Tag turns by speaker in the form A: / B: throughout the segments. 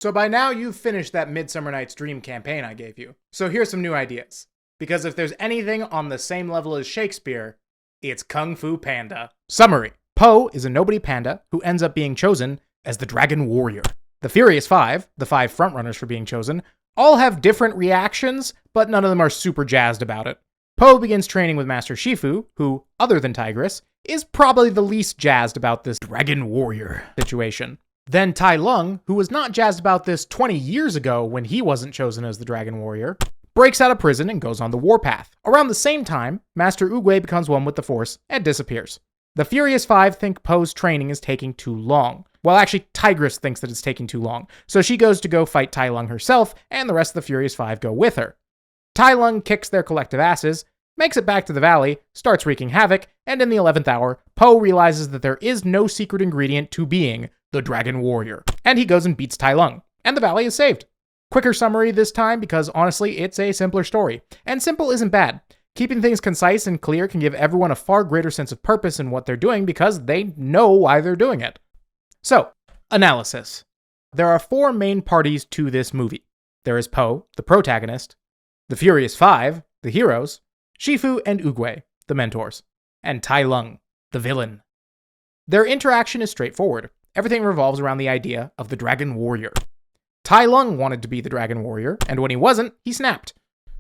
A: So by now you've finished that Midsummer Night's Dream campaign I gave you. So here's some new ideas. Because if there's anything on the same level as Shakespeare, it's Kung Fu Panda. Summary. Po is a nobody panda who ends up being chosen as the Dragon Warrior. The Furious Five, the 5 frontrunners for being chosen, all have different reactions, but none of them are super jazzed about it. Po begins training with Master Shifu, who, other than Tigress, is probably the least jazzed about this Dragon Warrior situation. Then Tai Lung, who was not jazzed about this 20 years ago when he wasn't chosen as the Dragon Warrior, breaks out of prison and goes on the warpath. Around the same time, Master Oogway becomes one with the Force and disappears. The Furious Five think Po's training is taking too long. Well, actually, Tigress thinks that it's taking too long, so she goes to go fight Tai Lung herself, and the rest of the Furious Five go with her. Tai Lung kicks their collective asses, makes it back to the valley, starts wreaking havoc, and in the 11th hour, Po realizes that there is no secret ingredient to being the Dragon Warrior, and he goes and beats Tai Lung, and the valley is saved. Quicker summary this time because honestly, it's a simpler story, and simple isn't bad. Keeping things concise and clear can give everyone a far greater sense of purpose in what they're doing because they know why they're doing it. So, analysis. There are 4 main parties to this movie. There is Po, the protagonist, the Furious Five, the heroes, Shifu and Oogway, the mentors, and Tai Lung, the villain. Their interaction is straightforward. Everything revolves around the idea of the Dragon Warrior. Tai Lung wanted to be the Dragon Warrior, and when he wasn't, he snapped.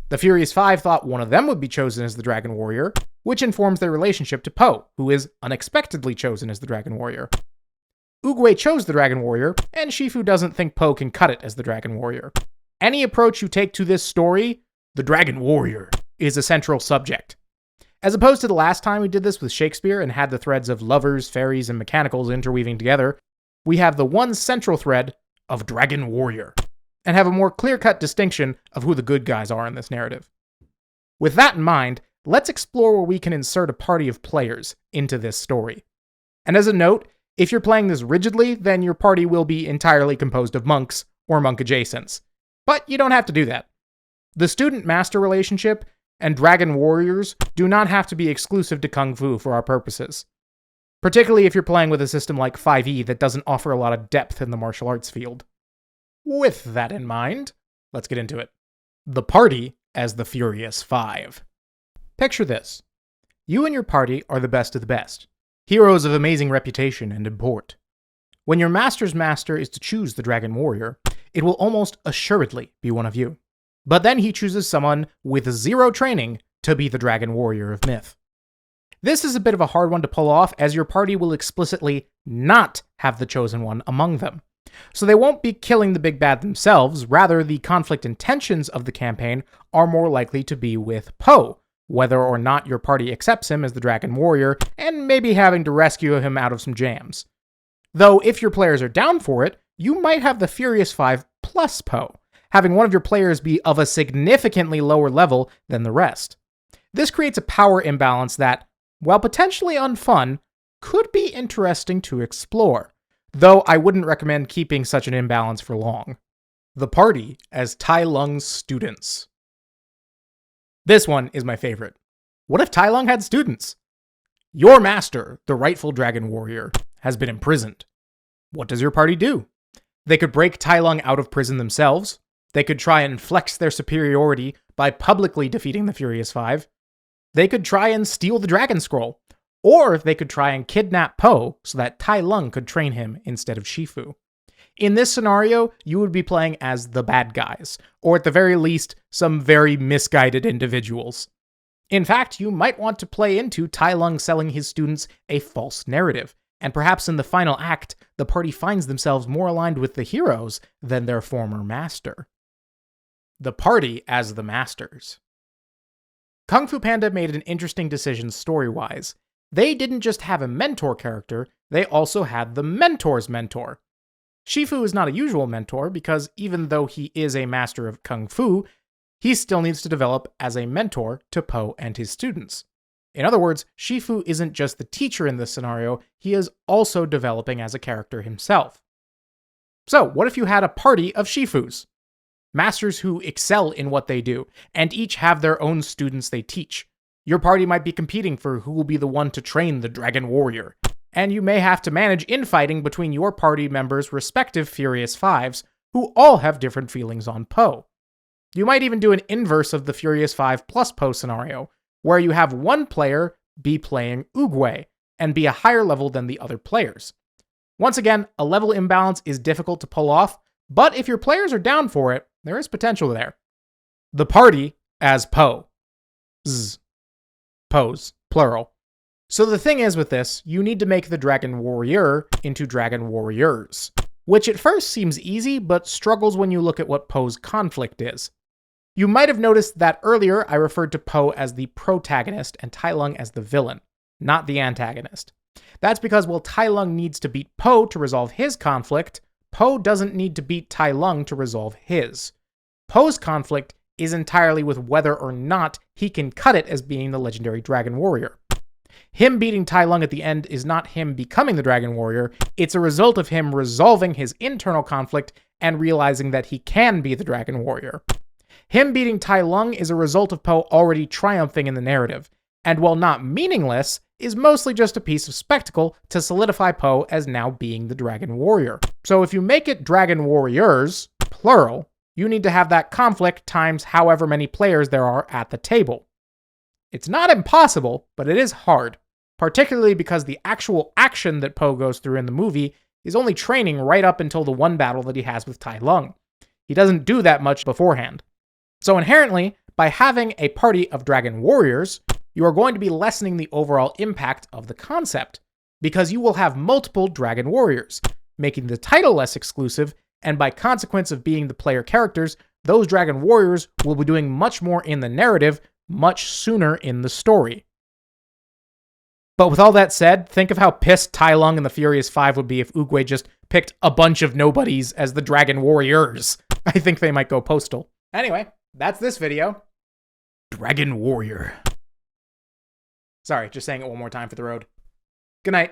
A: The Furious Five thought one of them would be chosen as the Dragon Warrior, which informs their relationship to Po, who is unexpectedly chosen as the Dragon Warrior. Oogway chose the Dragon Warrior, and Shifu doesn't think Po can cut it as the Dragon Warrior. Any approach you take to this story, the Dragon Warrior is a central subject. As opposed to the last time we did this with Shakespeare and had the threads of lovers, fairies, and mechanicals interweaving together, we have the one central thread of Dragon Warrior, and have a more clear-cut distinction of who the good guys are in this narrative. With that in mind, let's explore where we can insert a party of players into this story. And as a note, if you're playing this rigidly, then your party will be entirely composed of monks or monk adjacents. But you don't have to do that. The student-master relationship and Dragon Warriors do not have to be exclusive to Kung Fu for our purposes. Particularly if you're playing with a system like 5e that doesn't offer a lot of depth in the martial arts field. With that in mind, let's get into it. The party as the Furious Five. Picture this. You and your party are the best of the best, heroes of amazing reputation and import. When your master's master is to choose the Dragon Warrior, it will almost assuredly be one of you. But then he chooses someone with 0 training to be the Dragon Warrior of myth. This is a bit of a hard one to pull off, as your party will explicitly not have the chosen one among them. So they won't be killing the big bad themselves, rather the conflict and tensions of the campaign are more likely to be with Po, whether or not your party accepts him as the Dragon Warrior, and maybe having to rescue him out of some jams. Though if your players are down for it, you might have the Furious Five plus Po, having one of your players be of a significantly lower level than the rest. This creates a power imbalance that, while potentially unfun, could be interesting to explore, though I wouldn't recommend keeping such an imbalance for long. The party as Tai Lung's students. This one is my favorite. What if Tai Lung had students? Your master, the rightful Dragon Warrior, has been imprisoned. What does your party do? They could break Tai Lung out of prison themselves. They could try and flex their superiority by publicly defeating the Furious Five. They could try and steal the Dragon Scroll. Or they could try and kidnap Po so that Tai Lung could train him instead of Shifu. In this scenario, you would be playing as the bad guys, or at the very least, some very misguided individuals. In fact, you might want to play into Tai Lung selling his students a false narrative, and perhaps in the final act, the party finds themselves more aligned with the heroes than their former master. The party as the masters. Kung Fu Panda made an interesting decision story-wise. They didn't just have a mentor character, they also had the mentor's mentor. Shifu is not a usual mentor because even though he is a master of Kung Fu, he still needs to develop as a mentor to Po and his students. In other words, Shifu isn't just the teacher in this scenario, he is also developing as a character himself. So, what if you had a party of Shifus? Masters who excel in what they do, and each have their own students they teach. Your party might be competing for who will be the one to train the Dragon Warrior, and you may have to manage infighting between your party members' respective Furious Fives, who all have different feelings on Poe. You might even do an inverse of the Furious 5 plus Poe scenario, where you have one player be playing Oogway and be a higher level than the other players. Once again, a level imbalance is difficult to pull off, but if your players are down for it, there is potential there. The party as Poe. Poes, plural. So the thing is with this, you need to make the Dragon Warrior into Dragon Warriors, which at first seems easy, but struggles when you look at what Poe's conflict is. You might have noticed that earlier I referred to Poe as the protagonist and Tai Lung as the villain, not the antagonist. That's because while Tai Lung needs to beat Poe to resolve his conflict, Poe doesn't need to beat Tai Lung to resolve his. Poe's conflict is entirely with whether or not he can cut it as being the legendary Dragon Warrior. Him beating Tai Lung at the end is not him becoming the Dragon Warrior, it's a result of him resolving his internal conflict and realizing that he can be the Dragon Warrior. Him beating Tai Lung is a result of Poe already triumphing in the narrative, and while not meaningless, is mostly just a piece of spectacle to solidify Poe as now being the Dragon Warrior. So if you make it Dragon Warriors, plural, you need to have that conflict times however many players there are at the table. It's not impossible, but it is hard, particularly because the actual action that Poe goes through in the movie is only training right up until the one battle that he has with Tai Lung. He doesn't do that much beforehand. So inherently, by having a party of Dragon Warriors, you are going to be lessening the overall impact of the concept, because you will have multiple Dragon Warriors, making the title less exclusive, and by consequence of being the player characters, those Dragon Warriors will be doing much more in the narrative much sooner in the story. But with all that said, think of how pissed Tai Lung and the Furious 5 would be if Oogway just picked a bunch of nobodies as the Dragon Warriors. I think they might go postal. Anyway, that's this video. Dragon Warrior. Sorry, just saying it one more time for the road. Good night.